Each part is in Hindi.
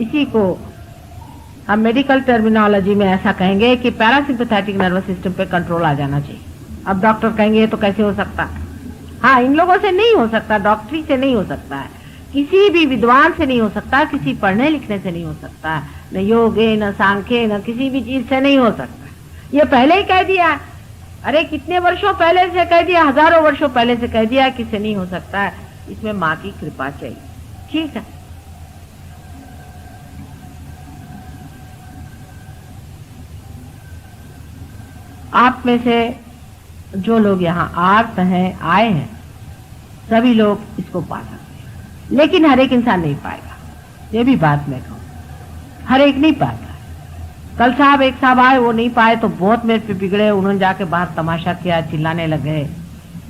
इसी को हम मेडिकल टर्मिनोलॉजी में ऐसा कहेंगे कि पैरासिम्पैथेटिक नर्वस सिस्टम पे कंट्रोल आ जाना चाहिए। अब डॉक्टर कहेंगे ये तो कैसे हो सकता है? हाँ, इन लोगों से नहीं हो सकता, डॉक्टरी से नहीं हो सकता है, किसी भी विद्वान से नहीं हो सकता, किसी पढ़ने लिखने से नहीं हो सकता, न योगे न सांख्य न किसी भी चीज से नहीं हो सकता। ये पहले ही कह दिया, अरे कितने वर्षों पहले से कह दिया, हजारों वर्षों पहले से कह दिया कि इससे नहीं हो सकता है। इसमें माँ की कृपा चाहिए। ठीक है, आप में से जो लोग यहाँ आए हैं सभी लोग इसको पा सकते हैं, लेकिन हर एक इंसान नहीं पाएगा। ये भी बात मैं कहूँ, हर एक नहीं पाता। कल साहब एक साहब आए, वो नहीं पाए तो बहुत मेरे पे बिगड़े। उन्होंने जाके बाहर तमाशा किया, चिल्लाने लगे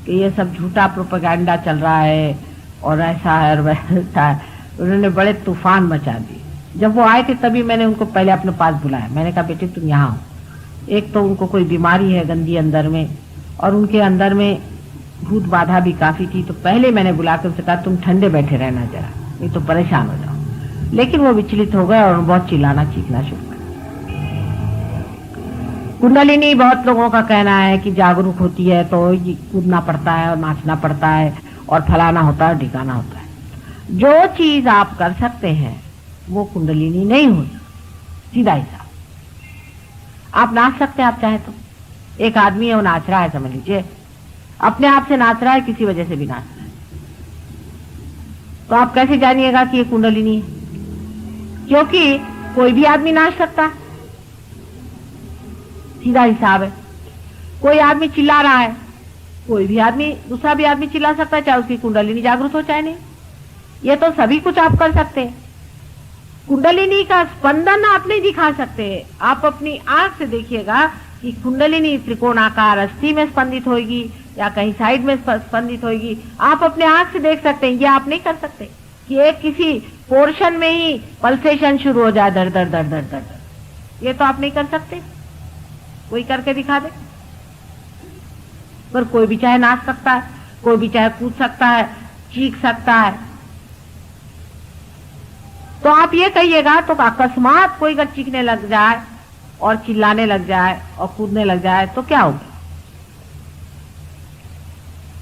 कि ये सब झूठा प्रोपेगेंडा चल रहा है और ऐसा है और वैसा है। उन्होंने बड़े तूफान मचा दिए। जब वो आए थे तभी मैंने उनको पहले अपने पास बुलाया। मैंने कहा बेटे तुम यहाँ आओ। एक तो उनको कोई बीमारी है गंदी अंदर में, और उनके अंदर में भूत बाधा भी काफी थी। तो पहले मैंने बुला कर उनसे कहा तुम ठंडे बैठे रहना जरा, नहीं तो परेशान हो जाओ। लेकिन वो विचलित हो गए और बहुत चिल्लाना चीखना शुरू कर। कुंडलिनी बहुत लोगों का कहना है कि जागरूक होती है तो कूदना पड़ता है और नाचना पड़ता है और फलाना होता है, ढिकाना होता है। जो चीज आप कर सकते हैं वो कुंडलिनी नहीं हो सकती। सीधा ही साफ, आप नाच सकते हैं आप चाहे तो। एक आदमी है वो नाच रहा है, समझ लीजिए अपने आप से नाच रहा है, किसी वजह से भी नाच रहा है, तो आप कैसे जानिएगा कि ये कुंडलिनी है? क्योंकि कोई भी आदमी नाच सकता है, सीधा हिसाब है। कोई आदमी चिल्ला रहा है, कोई भी आदमी, दूसरा भी आदमी चिल्ला सकता है, चाहे उसकी कुंडलिनी जागृत हो चाहे नहीं। ये तो सभी कुछ आप कर सकते हैं। कुंडलिनी का स्पंदन आप नहीं दिखा सकते। आप अपनी आंख से देखिएगा कि कुंडलिनी त्रिकोणाकार अस्थि में स्पंदित होगी या कहीं साइड में स्पंदित होगी, आप अपने आंख से देख सकते हैं। ये आप नहीं कर सकते कि एक किसी पोर्शन में ही पल्सेशन शुरू हो जाए, दर दर दर दर दर दर। ये तो आप नहीं कर सकते, कोई करके दिखा दे। पर कोई भी चाहे नाच सकता है, कोई भी चाहे कूद सकता है, चीख सकता है। तो आप ये कहिएगा तो अकस्मात कोई अगर चीखने लग जाए और चिल्लाने लग जाए और कूदने लग जाए तो क्या होगा?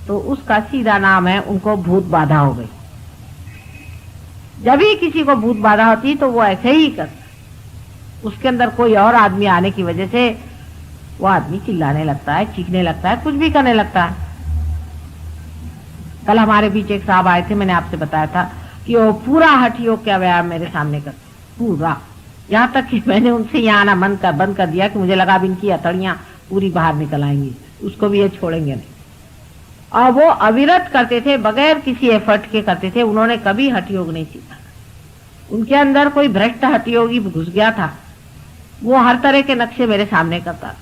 तो उसका सीधा नाम है उनको भूत बाधा हो गई। जब भी किसी को भूत बाधा होती तो वो ऐसे ही करता, उसके अंदर कोई और आदमी आने की वजह से वो आदमी चिल्लाने लगता है, चीखने लगता है, कुछ भी करने लगता है। कल हमारे बीच एक साहब आए थे, मैंने आपसे बताया था कि वो पूरा हठ योग का व्यायाम मेरे सामने करते, पूरा, यहाँ तक कि मैंने उनसे यहाँ आना बंद कर दिया कि मुझे लगा अब इनकी अतड़ियां पूरी बाहर निकल आएंगी, उसको भी ये छोड़ेंगे नहीं। और वो अविरत करते थे, बगैर किसी एफर्ट के करते थे। उन्होंने कभी हठ योग नहीं सीखा। उनके अंदर कोई भ्रष्ट हठ योगी घुस गया था, वो हर तरह के नक्शे मेरे सामने करता था।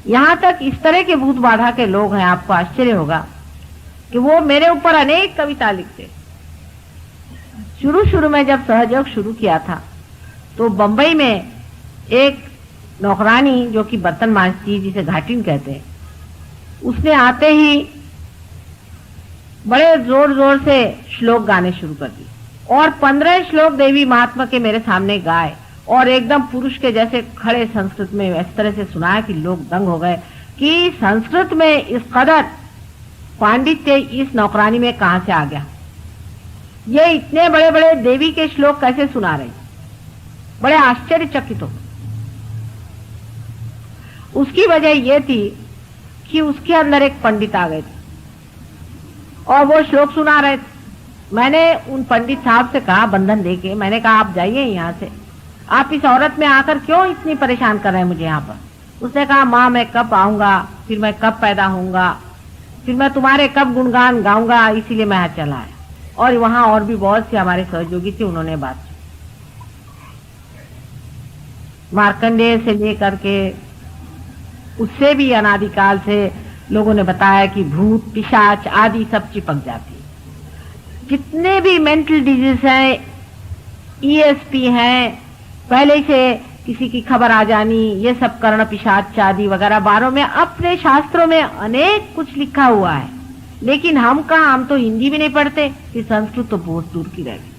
यहाँ तक इस तरह के भूत बाधा के लोग हैं, आपको आश्चर्य होगा कि वो मेरे ऊपर अनेक कविता लिखते। शुरू में जब सहयोग शुरू किया था तो बंबई में एक नौकरानी जो कि बर्तन मांजती, जिसे घाटिन कहते हैं, उसने आते ही बड़े जोर जोर से श्लोक गाने शुरू कर दिए और 15 श्लोक देवी महात्मा के मेरे सामने गाए और एकदम पुरुष के जैसे खड़े संस्कृत में इस तरह से सुनाया कि लोग दंग हो गए कि संस्कृत में इस कदर पांडित्य इस नौकरानी में कहां से आ गया। ये इतने बड़े बड़े देवी के श्लोक कैसे सुना रही, बड़े आश्चर्यचकित हो। उसकी वजह यह थी कि उसके अंदर एक पंडित आ गए थे और वो श्लोक सुना रहे थे। मैंने उन पंडित साहब से कहा, बंधन देके, मैंने कहा आप जाइए यहाँ से, आप इस औरत में आकर क्यों इतनी परेशान कर रहे हैं मुझे यहाँ पर। उसने कहा माँ मैं कब आऊंगा, फिर मैं कब पैदा होऊंगा, फिर मैं तुम्हारे कब गुणगान गाऊंगा, इसीलिए मैं यहाँ चला आया। और वहां और भी बहुत से हमारे सहयोगी थे, उन्होंने बात की। मार्कंडेय से लेकर के उससे भी अनादिकाल से लोगों ने बताया कि भूत पिशाच आदि सब चिपक जाती है। जितने भी मेंटल डिजीज हैं, ईएसपी हैं, पहले से किसी की खबर आ जानी, ये सब कर्ण पिशाच आदि वगैरह 12 में अपने शास्त्रों में अनेक कुछ लिखा हुआ है। लेकिन हम तो हिंदी भी नहीं पढ़ते, कि संस्कृत तो बहुत दूर की रह गई।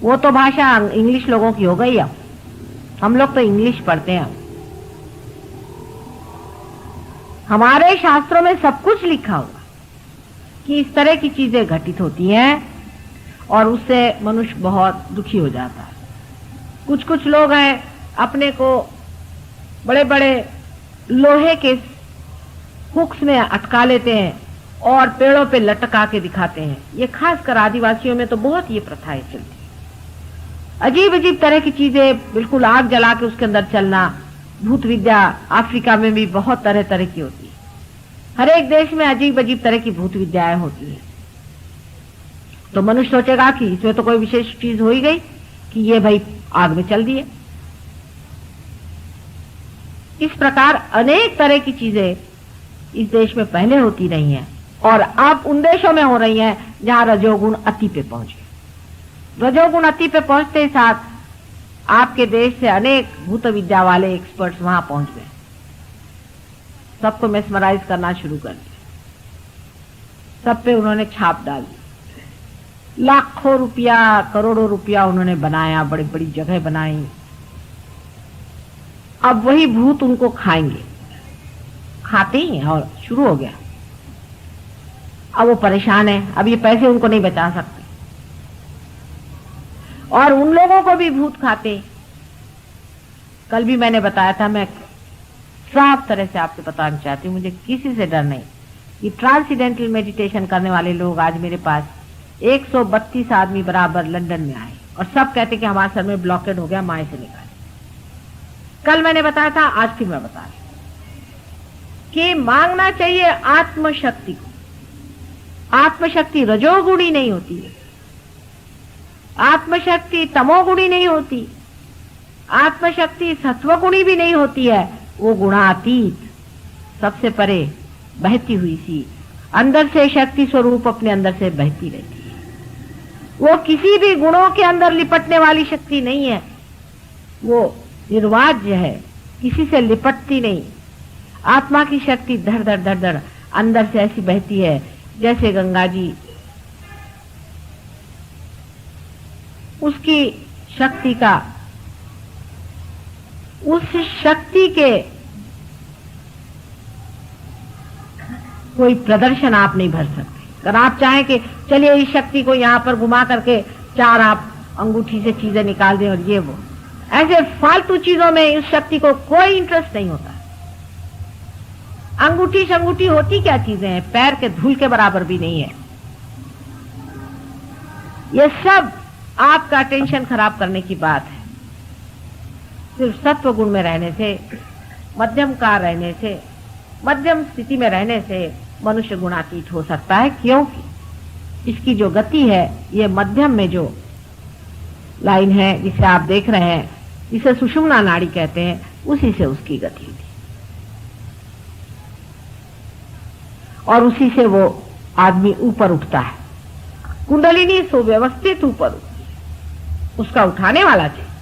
वो तो भाषा इंग्लिश लोगों की हो गई। अब हम लोग तो इंग्लिश पढ़ते हैं। हमारे शास्त्रों में सब कुछ लिखा हुआ कि इस तरह की चीजें घटित होती हैं और उससे मनुष्य बहुत दुखी हो जाता है। कुछ कुछ लोग हैं अपने को बड़े बड़े लोहे के हुक्स में अटका लेते हैं और पेड़ों पे लटका के दिखाते हैं। ये खासकर आदिवासियों में तो बहुत ये प्रथाएं चलती है। अजीब अजीब तरह की चीजें, बिल्कुल आग जला के उसके अंदर चलना, भूत विद्या अफ्रीका में भी बहुत तरह तरह की होती है। हर एक देश में अजीब अजीब तरह की भूत विद्याएं होती है। तो मनुष्य सोचेगा कि इसमें तो कोई विशेष चीज हो ही गई कि ये भाई आग में चल दिए। इस प्रकार अनेक तरह की चीजें इस देश में पहले होती रही हैं और अब उन देशों में हो रही हैं जहां रजोगुण अति पे पहुंचे। रजोगुण अति पे पहुंचते ही साथ आपके देश से अनेक भूत विद्या वाले एक्सपर्ट्स वहां पहुंच गए, सबको मेस्मराइज करना शुरू कर दिया। सब पे उन्होंने छाप डाल दी। लाखों रुपया, करोड़ों रुपया उन्होंने बनाया, बड़ी बड़ी जगह बनाई। अब वही भूत उनको खाएंगे, खाते ही हैं और शुरू हो गया। अब वो परेशान है, अब ये पैसे उनको नहीं बचा सकते और उन लोगों को भी भूत खाते। कल भी मैंने बताया था, मैं साफ तरह से आपसे बताना चाहती हूँ, मुझे किसी से डर नहीं। ये ट्रांसडेंटल मेडिटेशन करने वाले लोग आज मेरे पास 132 आदमी बराबर लंदन में आए और सब कहते कि हमारे सर में ब्लॉकेड हो गया, माए से निकाले। कल मैंने बताया था, आज फिर मैं बता रही कि मांगना चाहिए आत्मशक्ति को। आत्मशक्ति रजोगुणी नहीं होती है, आत्मशक्ति तमोगुणी नहीं होती, आत्मशक्ति सत्वगुणी भी नहीं होती है। वो गुणातीत, सबसे परे बहती हुई सी अंदर से शक्ति स्वरूप अपने अंदर से बहती रहती है। वो किसी भी गुणों के अंदर लिपटने वाली शक्ति नहीं है, वो निर्वाज्य है, किसी से लिपटती नहीं। आत्मा की शक्ति धड़ धड़ धड़ धड़ अंदर से ऐसी बहती है जैसे गंगा जी। उसकी शक्ति का, उस शक्ति के कोई प्रदर्शन आप नहीं भर सकते। अगर आप चाहें कि चलिए इस शक्ति को यहां पर घुमा करके चार आप अंगूठी से चीजें निकाल दें और ये वो, ऐसे फालतू चीजों में इस शक्ति को कोई इंटरेस्ट नहीं होता। अंगूठी शंगूठी होती क्या चीजें हैं, पैर के धूल के बराबर भी नहीं है। ये सब आपका टेंशन खराब करने की बात है। सिर्फ सत्व गुण में रहने से, मध्यम कार रहने से, मध्यम स्थिति में रहने से मनुष्य गुणातीत हो सकता है, क्योंकि इसकी जो गति है, ये मध्यम में जो लाइन है जिसे आप देख रहे हैं, जिसे सुषुम्ना नाड़ी कहते हैं, उसी से उसकी गति थी और उसी से वो आदमी ऊपर उठता है। कुंडलिनी सुव्यवस्थित ऊपर उठती है, उसका उठाने वाला चाहिए।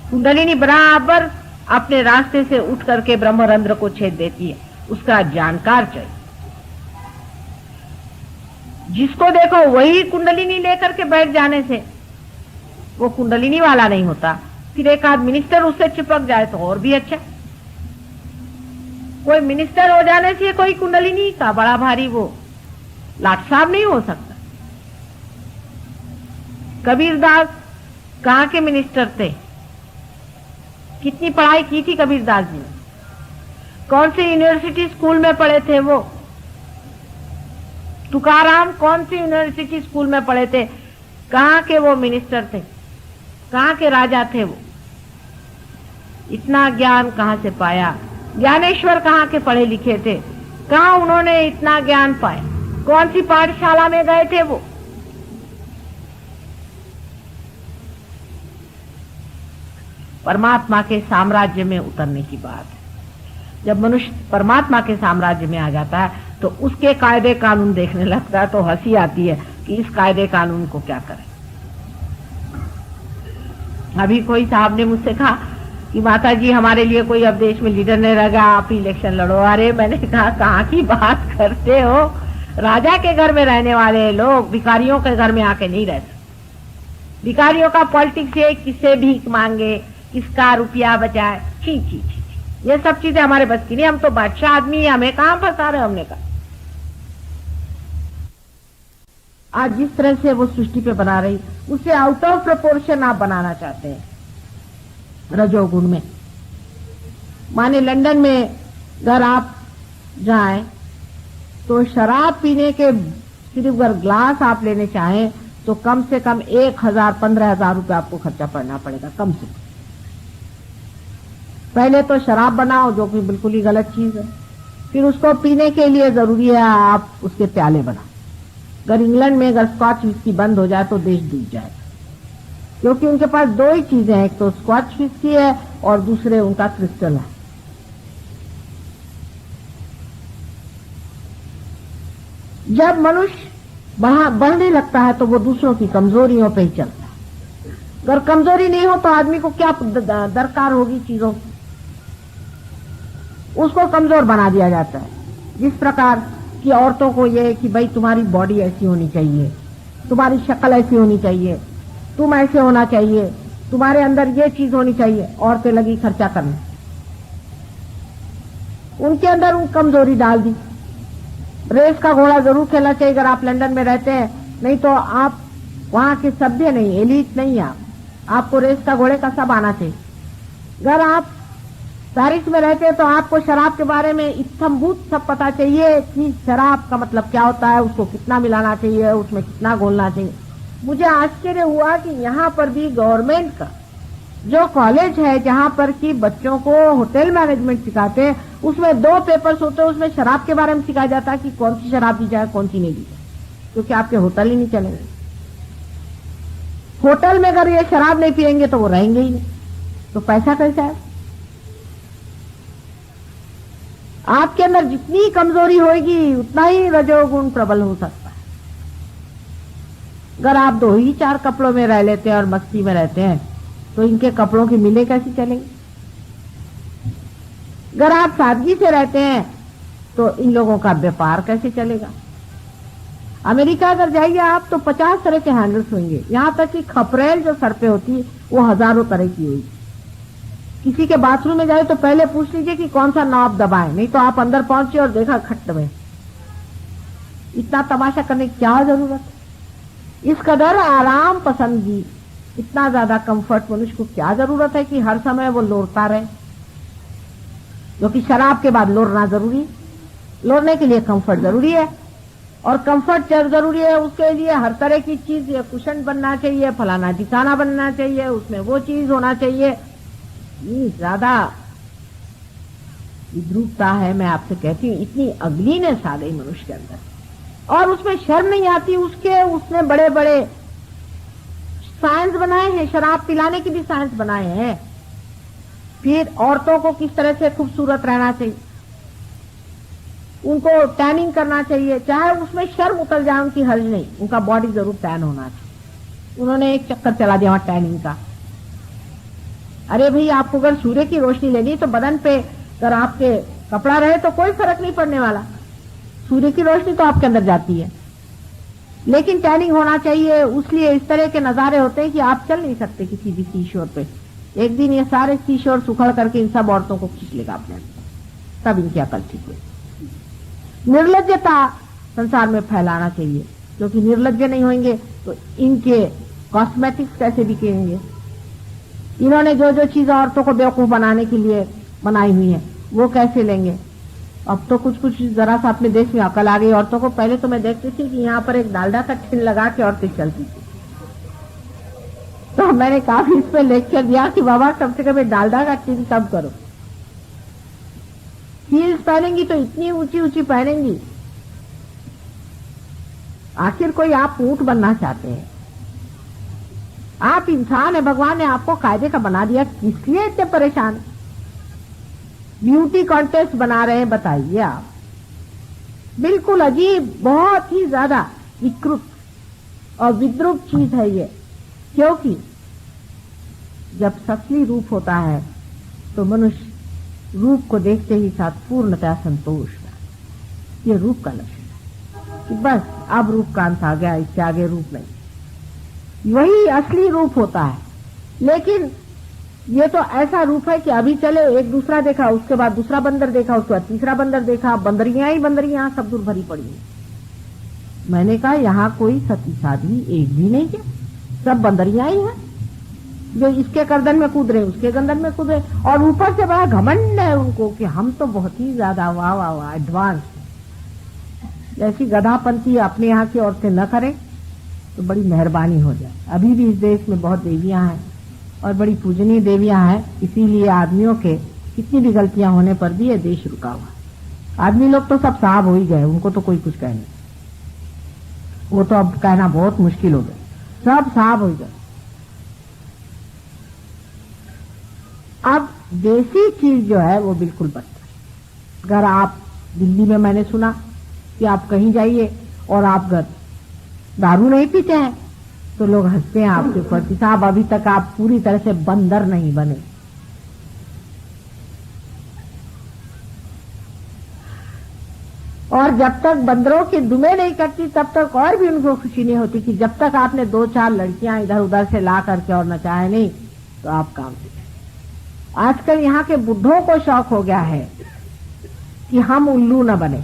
कुंडलिनी बराबर अपने रास्ते से उठ करके ब्रह्मरंध्र को छेद देती है, उसका जानकार चाहिए। जिसको देखो वही कुंडलिनी लेकर के बैठ जाने से वो कुंडलिनी वाला नहीं होता। फिर एक आध मिनिस्टर उससे चिपक जाए तो और भी अच्छा। कोई मिनिस्टर हो जाने से कोई कुंडलिनी का बड़ा भारी वो लाट साहब नहीं हो सकता। कबीरदास कहाँ के मिनिस्टर थे, कितनी पढ़ाई की थी कबीरदास जी ने, कौन सी यूनिवर्सिटी स्कूल में पढ़े थे वो। तुकाराम कौन सी यूनिवर्सिटी स्कूल में पढ़े थे, कहाँ के वो मिनिस्टर थे, कहाँ के राजा थे वो। इतना ज्ञान कहाँ से पाया। ज्ञानेश्वर कहाँ के पढ़े लिखे थे, कहाँ उन्होंने इतना ज्ञान पाया, कौन सी पाठशाला में गए थे वो। परमात्मा के साम्राज्य में उतरने की बात है। जब मनुष्य परमात्मा के साम्राज्य में आ जाता है तो उसके कायदे कानून देखने लगता है तो हंसी आती है कि इस कायदे कानून को क्या करें। अभी कोई साहब ने मुझसे कहा कि माता जी हमारे लिए कोई अब देश में लीडर नहीं रहेगा, आप इलेक्शन लड़ो। अरे मैंने कहा कहाँ की बात करते हो, राजा के घर में रहने वाले लोग भिखारियों के घर में आके नहीं रह सकते। भिखारियों का पॉलिटिक्स है, किससे भीख मांगे, किसका रुपया बचाए, छी छी छी, ये सब चीजें हमारे बस की नहीं। हम तो बादशाह आदमी है, हमें कहां फंसा रहे। हमने कहा आज जिस तरह से वो सृष्टि पे बना रही, उसे आउट ऑफ प्रोपोर्शन आप बनाना चाहते हैं रजोगुण में। माने लंदन में अगर आप जाएं तो शराब पीने के सिर्फ अगर ग्लास आप लेने चाहें तो कम से कम 1,000-15,000 रुपये आपको खर्चा पड़ना पड़ेगा कम से कम। पहले तो शराब बनाओ जो कि बिल्कुल ही गलत चीज है, फिर उसको पीने के लिए जरूरी है आप उसके प्याले बनाओ। अगर इंग्लैंड में अगर स्कॉच विस्की बंद हो जाए तो देश डूब जाएगा, क्योंकि उनके पास दो ही चीजें हैं, एक तो स्कॉच विस्की है और दूसरे उनका क्रिस्टल है। जब मनुष्य बढ़ने लगता है तो वो दूसरों की कमजोरियों पे ही चलता है। अगर कमजोरी नहीं हो तो आदमी को क्या दरकार होगी चीजों की, उसको कमजोर बना दिया जाता है। जिस प्रकार की औरतों को ये कि भाई तुम्हारी बॉडी ऐसी होनी चाहिए, तुम्हारी शक्ल ऐसी होनी चाहिए, तुम ऐसे होना चाहिए, तुम्हारे अंदर ये चीज होनी चाहिए, औरतें लगी खर्चा करने, उनके अंदर उन कमजोरी डाल दी। रेस का घोड़ा जरूर खेलना चाहिए अगर आप लंदन में रहते हैं, नहीं तो आप वहां के सभ्य नहीं, एलीट नहीं आप, आपको रेस का घोड़े का सब आना चाहिए। अगर आप पेरिस में रहते हैं तो आपको शराब के बारे में इत्थम्भूत सब पता चाहिए कि शराब का मतलब क्या होता है, उसको कितना मिलाना चाहिए, उसमें कितना घोलना चाहिए। मुझे आश्चर्य हुआ कि यहाँ पर भी गवर्नमेंट का जो कॉलेज है जहाँ पर कि बच्चों को होटल मैनेजमेंट सिखाते हैं, उसमें 2 पेपर्स होते हैं, उसमें शराब के बारे में सिखाया जाता है कि कौन सी शराब दी जाए कौन सी नहीं दी जाए, क्योंकि आपके होटल ही नहीं चलेंगे। होटल में अगर ये शराब नहीं पिएंगे तो वो रहेंगे ही नहीं, तो पैसा कैसा है। आपके अंदर जितनी कमजोरी होगी उतना ही रजोगुण प्रबल हो सकता है। अगर आप 2 ही 4 कपड़ों में रह लेते हैं और मस्ती में रहते हैं तो इनके कपड़ों की मिलें कैसे चलेंगी। अगर आप सादगी से रहते हैं तो इन लोगों का व्यापार कैसे चलेगा। अमेरिका अगर जाइए आप तो 50 तरह के हैंडल्स होंगे, यहां तक कि खपरेल जो सर पे होती है वो हजारों तरह की होगी। किसी के बाथरूम में जाए तो पहले पूछ लीजिए कि कौन सा नॉब दबाए, नहीं तो आप अंदर पहुंचे और देखा खट्ट में। इतना तमाशा करने की क्या जरूरत है। इस कदर आराम पसंदगी, इतना ज्यादा कंफर्ट मनुष्य को क्या जरूरत है कि हर समय वो लोरता रहे, जो कि शराब के बाद लोरना जरूरी, लोरने के लिए कंफर्ट जरूरी है, और कंफर्ट जरूरी है उसके लिए हर तरह की चीज, ये कुशन बनना चाहिए, फलाना ठिकाना बनना चाहिए, उसमें वो चीज होना चाहिए। इतनी ज्यादा विद्रूपता है, मैं आपसे कहती हूँ, इतनी अगलीनेस आ गई मनुष्य के अंदर, और उसमें शर्म नहीं आती। उसने बड़े बड़े साइंस बनाए हैं, शराब पिलाने की भी साइंस बनाए हैं। फिर औरतों को किस तरह से खूबसूरत रहना चाहिए, उनको टैनिंग करना चाहिए, चाहे उसमें शर्म उतर जाए उनकी, हर्ज नहीं, उनका बॉडी जरूर टैन होना चाहिए। उन्होंने एक चक्कर चला दिया वहां टैनिंग का। अरे भाई, आपको अगर सूर्य की रोशनी लेनी तो बदन पे अगर आपके कपड़ा रहे तो कोई फर्क नहीं पड़ने वाला, सूर्य की रोशनी तो आपके अंदर जाती है, लेकिन टैनिंग होना चाहिए। उसलिए इस तरह के नजारे होते हैं कि आप चल नहीं सकते किसी भी सीशोर पे। एक दिन ये सारे सीशोर सुखड़ करके इन सब औरतों को खींच लेगा अपने अंदर, तब इनकी अकल ठीक हुई। निर्लज्जता संसार में फैलाना चाहिए, क्योंकि निर्लज्ज नहीं होंगे तो इनके कॉस्मेटिक्स कैसे बिकेंगे। इन्होंने जो जो चीज औरतों को बेवकूफ बनाने के लिए बनाई हुई है वो कैसे लेंगे। अब तो कुछ कुछ जरा सा अपने देश में अकल आ गई औरतों को। पहले तो मैं देखती थी कि यहाँ पर एक डालडा का टिन लगा के औरतें चलती थी, तो मैंने काफी इस पे लेक्चर दिया कि बाबा कम से कम डालडा का टिन कम करो। हील्स पहनेंगी तो इतनी ऊंची ऊंची पहनेंगी, आखिर कोई आप ऊंट बनना चाहते हैं, आप इंसान है, भगवान ने आपको कायदे का बना दिया, किस लिए इतने परेशान। ब्यूटी कॉन्टेस्ट बना रहे हैं, बताइए आप। बिल्कुल अजीब, बहुत ही ज्यादा विकृत और विद्रूप चीज है ये, क्योंकि जब ससली रूप होता है तो मनुष्य रूप को देखते ही साथ पूर्णतः संतोष है। ये रूप का लक्षण है कि बस अब रूप का अंत आ गया, इससे आगे रूप नहीं। वही असली रूप होता है। लेकिन ये तो ऐसा रूप है कि अभी चले एक दूसरा देखा, उसके बाद दूसरा बंदर देखा, उसके बाद तीसरा बंदर देखा, बंदरियां ही बंदरियां सब दूर भरी पड़ी है। मैंने कहा यहाँ कोई सती साध्वी एक भी नहीं है, सब बंदरियां ही हैं जो इसके गर्दन में कूद रहे उसके गर्दन में कूद रहे, और ऊपर से बड़ा घमंड है उनको कि हम तो बहुत ही ज्यादा वाह वाह वाह एडवांस। जैसी गधापंथी अपने यहाँ की औरतें न करें तो बड़ी मेहरबानी हो जाए। अभी भी इस देश में बहुत देवियां हैं और बड़ी पूजनीय देवियां हैं, इसीलिए आदमियों के कितनी भी गलतियां होने पर भी ये देश रुका हुआ। आदमी लोग तो सब साहब हो ही गए, उनको तो कोई कुछ कहे नहीं, वो तो अब कहना बहुत मुश्किल हो गया, सब साहब हो गए। अब देसी चीज जो है वो बिल्कुल बदतर। अगर आप दिल्ली में मैंने सुना कि आप कहीं जाइए और आप दारू नहीं पीते हैं तो लोग हंसते हैं आपके ऊपर कि साहब अभी तक आप पूरी तरह से बंदर नहीं बने। और जब तक बंदरों की दुमें नहीं कटती तब तक और भी उनको खुशी नहीं होती कि जब तक आपने 2-4 लड़कियां इधर उधर से ला करके और नचाए नहीं तो आप काम से। आजकल यहाँ के बुढ़ों को शौक हो गया है कि हम उल्लू न बने।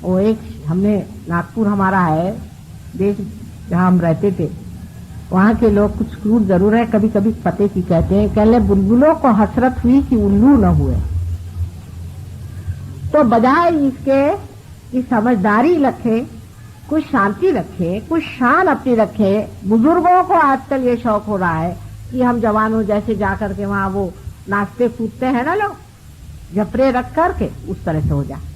वो एक हमने नागपुर हमारा है देश जहाँ हम रहते थे, वहाँ के लोग कुछ क्रूर जरूर है, कभी कभी पते की कहते हैं, कहले बुलबुलों को हसरत हुई कि उल्लू न हुए। तो बजाय इसके कि समझदारी रखे, कुछ शांति रखे, कुछ शान अपनी रखे, बुजुर्गों को आजकल ये शौक हो रहा है कि हम जवानों जैसे जाकर के वहां वो नाचते कूदते हैं ना लोग, झपरे रख करके उस तरह से हो जाए।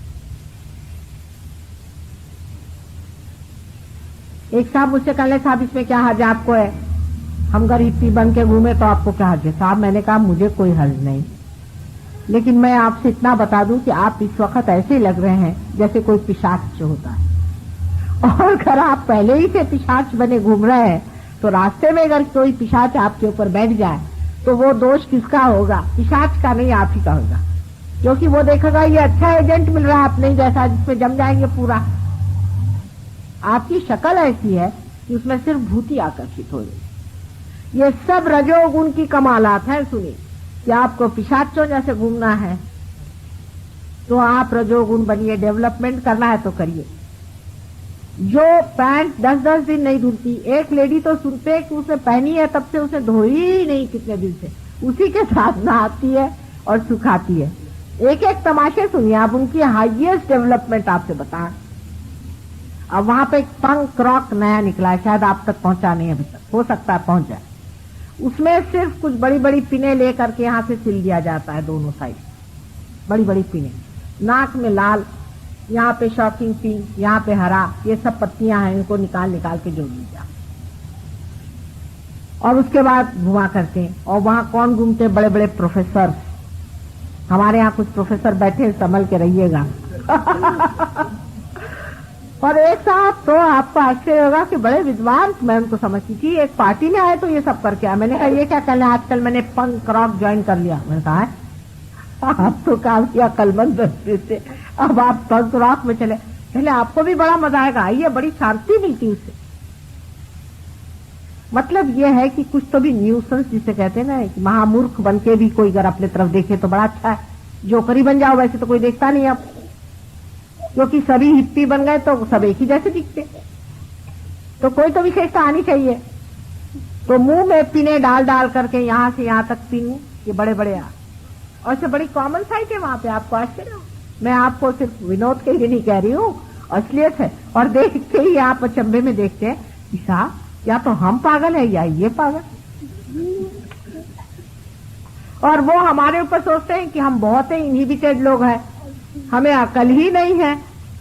एक साहब मुझसे कहले साहब इसमें क्या हर्ज आपको है, हम अगर हिप्पी बन के घूमे तो आपको क्या हर्ज है। साहब मैंने कहा मुझे कोई हर्ज नहीं, लेकिन मैं आपसे इतना बता दूं कि आप इस वक्त ऐसे लग रहे हैं जैसे कोई पिशाच होता है, और अगर आप पहले ही से पिशाच बने घूम रहे हैं तो रास्ते में अगर कोई पिशाच आपके ऊपर बैठ जाए तो वो दोष किसका होगा, पिशाच का नहीं, आप ही का होगा। क्योंकि वो देखेगा ये अच्छा एजेंट मिल रहा है अपने जैसा जिसमें जम जाएंगे पूरा। आपकी शक्ल ऐसी है कि उसमें सिर्फ भूति आकर्षित हो जाए। ये सब रजोगुण की कमालात है। सुनिए कि आपको पिशाचों जैसे घूमना है तो आप रजोगुण बनिए, डेवलपमेंट करना है तो करिए। जो पैंट 10-10 दिन नहीं धुलती, एक लेडी तो सुनते कि उसने पहनी है तब से उसने धोई ही नहीं कितने दिन से, उसी के साथ नहाती है और सुखाती है। एक एक तमाशे सुनिए आप, उनकी हाईएस्ट डेवलपमेंट आपसे बताएं। अब वहां पे एक पंक रॉक नया निकला है, शायद आप तक पहुंचा नहीं अभी तक, हो सकता है पहुंच जाए। उसमें सिर्फ कुछ बड़ी बड़ी पिने लेकर के यहाँ से सिल दिया जाता है, दोनों साइड बड़ी बड़ी पिने, नाक में लाल, यहाँ पे शॉकिंग पिंक, यहाँ पे हरा, ये सब पत्तियां हैं, इनको निकाल निकाल के जोड़ लीजिए और उसके बाद घुमा करके। और वहां कौन घूमते, बड़े बड़े प्रोफेसर। हमारे यहाँ कुछ प्रोफेसर बैठे, संभल के रहिएगा। और एक साहब तो आपको आश्चर्य होगा कि बड़े विद्वान, मैं उनको समझती थी, एक पार्टी में आए तो ये सब करके आए। मैंने कहा ये क्या कहना, आजकल मैंने पंक रॉक ज्वाइन कर लिया। मैंने कहा आप तो काफी अकलमंद थे, अब आप पंक रॉक में चले, पहले आपको भी बड़ा मजा आएगा, आइए, बड़ी शांति मिलती उससे। मतलब ये है कि कुछ तो भी न्यूसेंस जिसे कहते हैं ना, महामूर्ख बन के भी कोई अगर अपने तरफ देखे तो बड़ा अच्छा है। जोकरी बन जाओ वैसे तो कोई देखता नहीं अब, क्योंकि सभी हिप्पी बन गए तो सब एक ही जैसे दिखते, तो कोई तो विशेषता आनी चाहिए। तो मुंह में पिने डाल डाल करके यहाँ से यहाँ तक पीने, ये बड़े बड़े और से बड़ी कॉमन साइट है वहां पे, आपको आश्चर्य हो। मैं आपको सिर्फ विनोद के लिए नहीं कह रही हूँ, असलियत है। और देखते ही आप अचंभे में देखते हैं कि साहब या तो हम पागल है या ये पागल। और वो हमारे ऊपर सोचते हैं कि हम बहुत ही इनहिबिटेड लोग हैं, हमें अकल ही नहीं है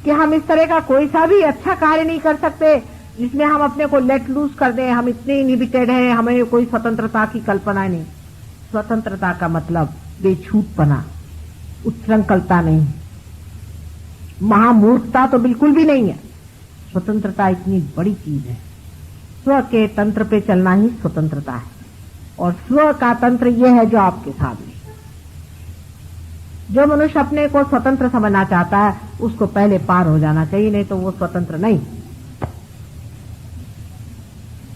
कि हम इस तरह का कोई सा भी अच्छा कार्य नहीं कर सकते जिसमें हम अपने को लेट लूज कर दें। हम इतने इनहिबिटेड हैं, हमें कोई स्वतंत्रता की कल्पना नहीं। स्वतंत्रता का मतलब बेछूटपना, उच्छृंखलता नहीं, महामूर्खता तो बिल्कुल भी नहीं है। स्वतंत्रता इतनी बड़ी चीज है। स्व के तंत्र पे चलना ही स्वतंत्रता है, और स्व का तंत्र यह है जो आपके सामने। जो मनुष्य अपने को स्वतंत्र समझना चाहता है उसको पहले पार हो जाना चाहिए, नहीं तो वो स्वतंत्र नहीं।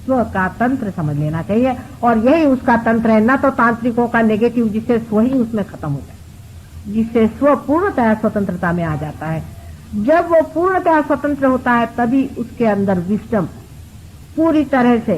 स्व का तंत्र समझ लेना चाहिए, और यही उसका तंत्र है, न तो तांत्रिकों का नेगेटिव जिससे स्व ही उसमें खत्म हो जाए, जिससे स्व पूर्णतः स्वतंत्रता में आ जाता है। जब वो पूर्णतः स्वतंत्र होता है तभी उसके अंदर विस्डम पूरी तरह से